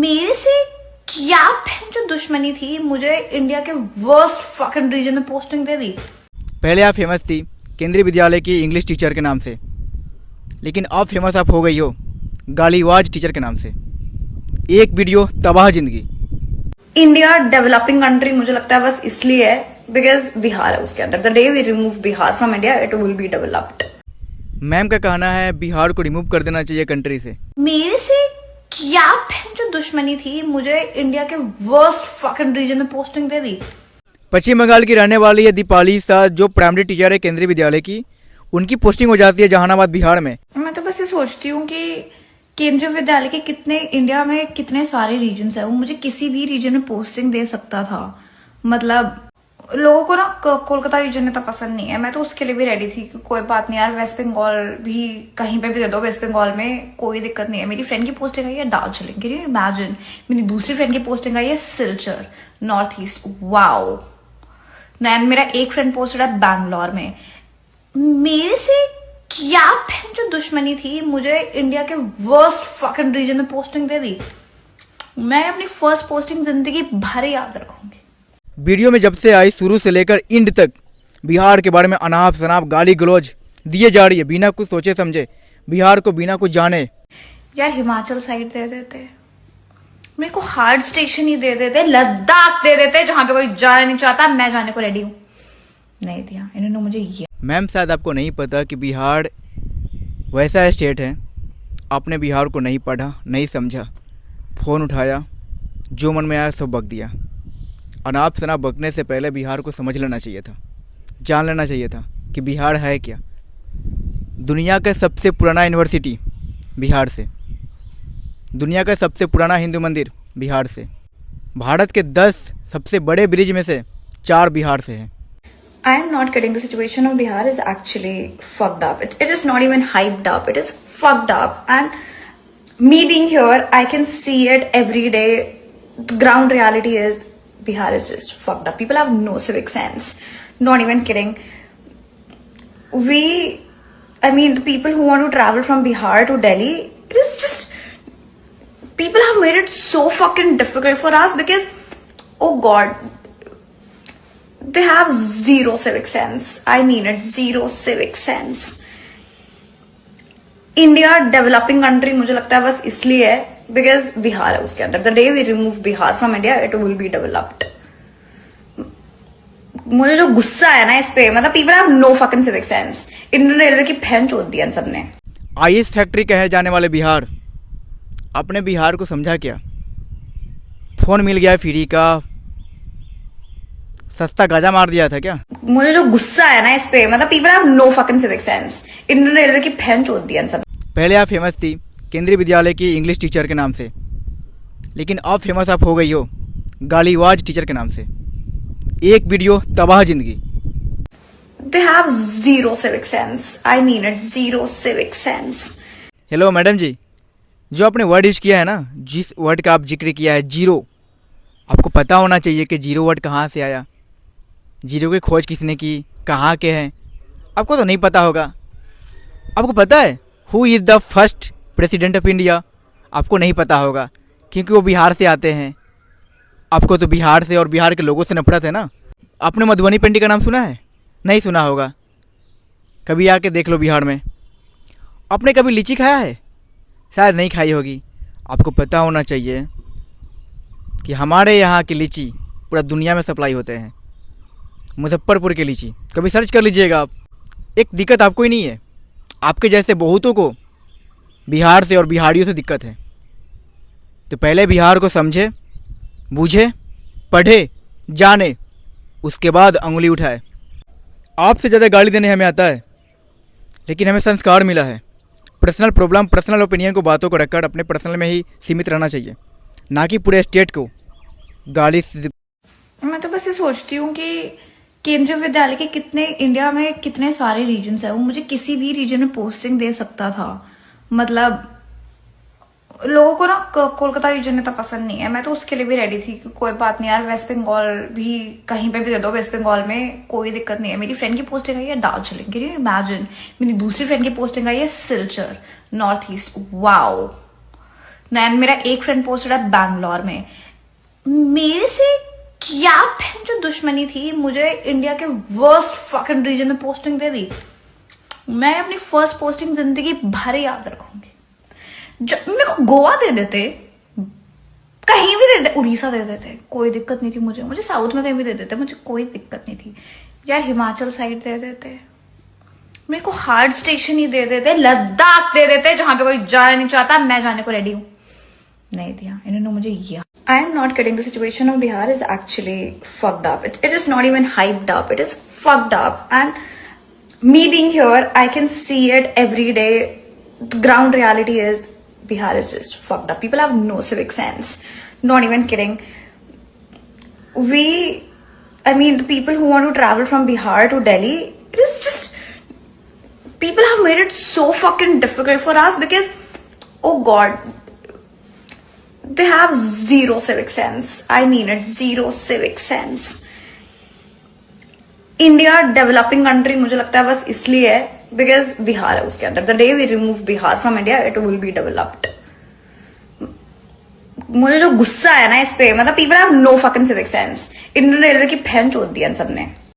मेरे से क्या जो दुश्मनी थी, मुझे इंडिया के वर्स्ट फकिंग रीजन में पोस्टिंग दे दी। पहले आप फेमस थी केंद्रीय विद्यालय की इंग्लिश टीचर के नाम से, लेकिन अब फेमस आप हो गई हो गालीवाज टीचर के नाम से। एक वीडियो तबाह जिंदगी। इंडिया डेवलपिंग कंट्री मुझे लगता है बस इसलिए है बिकॉज बिहार है उसके अंदर। The day we remove Bihar from India it will be developed. Ma'am का कहना है बिहार को रिमूव कर देना चाहिए कंट्री से। मेरे से क्या जो दुश्मनी थी, मुझे इंडिया के वर्स्ट फकिंग रीजन में पोस्टिंग दे दी। पश्चिम बंगाल की रहने वाली है दीपाली शाह, जो प्राइमरी टीचर है केंद्रीय विद्यालय की, उनकी पोस्टिंग हो जाती है जहानाबाद बिहार में। मैं तो बस ये सोचती हूँ कि केंद्रीय विद्यालय के कितने इंडिया में कितने सारे रीजन्स है, वो मुझे किसी भी रीजन में पोस्टिंग दे सकता था। मतलब लोगों को ना कोलकाता रीजन इतना पसंद नहीं है। मैं तो उसके लिए भी रेडी थी कि कोई बात नहीं यार, वेस्ट बंगाल भी कहीं पे भी दे दो, वेस्ट बंगाल में कोई दिक्कत नहीं है। मेरी फ्रेंड की पोस्टिंग आई है दार्जिलिंग, कैन यू इमेजिन। मेरी दूसरी फ्रेंड की पोस्टिंग आई है Silchar north east, wow. Then मेरा एक फ्रेंड पोस्टेड है बैंगलोर में। मेरे से क्या जो दुश्मनी थी, मुझे इंडिया के वर्स्ट फकिंग रीजन में पोस्टिंग दे दी। मैं अपनी फर्स्ट पोस्टिंग जिंदगी भर याद रखूंगी। वीडियो में जब से आई शुरू से लेकर एंड तक बिहार के बारे में अनाप शनाप गाली गलौज दिए जा रही है, बिना कुछ सोचे समझे, बिहार को बिना कुछ जाने। यार हिमाचल साइड दे देते, मेरे को हार्ड स्टेशन ही दे देते, लद्दाख दे देते जहां पे कोई जाना नहीं चाहता, मैं जाने को रेडी हूं। नहीं दिया इन्होंने मुझे ये। मैम शायद आपको नहीं पता कि बिहार वैसा स्टेट है, आपने बिहार को नहीं पढ़ा, नहीं समझा, फ़ोन उठाया, जो मन में आया सब बक दिया। अनाप शनाप बकने से पहले बिहार को समझ लेना चाहिए था, जान लेना चाहिए था कि बिहार है क्या। दुनिया का सबसे पुराना यूनिवर्सिटी बिहार से, दुनिया का सबसे पुराना हिंदू मंदिर बिहार से, भारत के 10 सबसे बड़े ब्रिज में से 4 बिहार से हैं। I am not kidding. The situation of Bihar is actually fucked up. It is not even hyped up. It is fucked up. And me being here, I can see it every day. The ground reality is Bihar is just fucked up. People have no civic sense. Not even kidding. The people who want to travel from Bihar to Delhi, it is just, people have made it so fucking difficult for us because, oh God, they have zero civic sense. I mean it, zero civic sense. India developing country मुझे लगता है बस इसलिए है because Bihar है उसके अंदर। The day we remove Bihar from India it will be developed. मुझे जो गुस्सा है ना इस पे, मतलब people have no fucking civic sense. Indian railway की फैन चोद दिया इन सबने। आईएएस फैक्ट्री कहे जाने वाले बिहार, आपने बिहार को समझा क्या? फ़ोन मिल गया फ्री का, सस्ता गाजा मार दिया था क्या? मुझे जो गुस्सा है ना इस पे, मतलब people have no fucking civic sense. Indian railway की फैन चोद दिया इन सब। पहले आप फेमस थी केंद्रीय विद्यालय की इंग्लिश टीचर के नाम से, लेकिन अब फेमस आप हो गई हो गालीवाज टीचर के नाम से। एक वीडियो तबाह जिंदगी। They have zero civic sense. I mean it, zero civic sense. Hello madam ji, जो आपने वर्ड यूज किया है ना, जिस वर्ड का आप जिक्र किया है जीरो, आपको पता होना चाहिए कि जीरो वर्ड कहाँ से आया, जीरो की खोज किसने की, कहाँ के हैं। आपको तो नहीं पता होगा। आपको पता है who is the first president of India? आपको नहीं पता होगा क्योंकि वो बिहार से आते हैं। आपको तो बिहार से और बिहार के लोगों से नफरत है ना। आपने मधुबनी पेंटिंग का नाम सुना है? नहीं सुना होगा, कभी आके देख लो बिहार में। आपने कभी लीची खाया है? शायद नहीं खाई होगी। आपको पता होना चाहिए कि हमारे यहाँ की लीची पूरा दुनिया में सप्लाई होते हैं। मुजफ्फरपुर की लीची कभी सर्च कर लीजिएगा आप। एक दिक्कत आपको ही नहीं है, आपके जैसे बहुतों को बिहार से और बिहारियों से दिक्कत है। तो पहले बिहार को समझे, बूझे, पढ़े, जाने, उसके बाद अंगुली उठाए। आपसे ज़्यादा गाली देने हमें आता है, लेकिन हमें संस्कार मिला है। पर्सनल प्रॉब्लम, पर्सनल ओपिनियन को, बातों को रखकर अपने पर्सनल में ही सीमित रहना चाहिए, ना कि पूरे स्टेट को गाली। मैं तो बस ये सोचती हूँ कि केंद्रीय विद्यालय के कितने इंडिया में कितने सारे रीजन्स है, वो मुझे किसी भी रीजन में पोस्टिंग दे सकता था। मतलब लोगों को ना कोलकाता रीजन इतना पसंद नहीं है। मैं तो उसके लिए भी रेडी थी कि कोई बात नहीं यार, वेस्ट बंगाल भी कहीं पे भी दे दो, वेस्ट बंगाल में कोई दिक्कत नहीं है। मेरी फ्रेंड की पोस्टिंग आई है दार्जिलिंग, कैन यू इमेजिन। मेरी दूसरी फ्रेंड की पोस्टिंग आई है Silchar north east, wow. Then मेरा एक फ्रेंड पोस्टेड है बैंगलोर में। मेरे से क्या बहन जो दुश्मनी थी, मुझे इंडिया के वर्स्ट फकिंग रीजन में पोस्टिंग दे दी। मैं अपनी फर्स्ट पोस्टिंग जिंदगी भर याद रखूंगी। जब मेरे को गोवा दे देते, कहीं भी दे देते, उड़ीसा दे देते, कोई दिक्कत नहीं थी मुझे साउथ में कहीं भी दे देते, मुझे कोई दिक्कत नहीं थी यार। हिमाचल साइड दे देते, मेरे को हार्ड स्टेशन ही दे देते, लद्दाख दे देते जहां पे कोई जाना नहीं चाहता, मैं जाने को रेडी हूं। नहीं दिया इन्होंने मुझे ये। I am not kidding. The situation of Bihar is actually fucked up. It is not even hyped up. It is fucked up. And me being here, I can see it every day. The ground reality is Bihar is just fucked up. People have no civic sense. Not even kidding. The people who want to travel from Bihar to Delhi, it is just, people have made it so fucking difficult for us because, oh God, they have zero civic sense. I mean it, zero civic sense. India developing country मुझे लगता है बस इसलिए है because Bihar है उसके अंदर। The day we remove Bihar from India it will be developed. मुझे जो गुस्सा है ना इस पे, मतलब people have no fucking civic sense. Indian railway की बहन चोद दी इन सबने।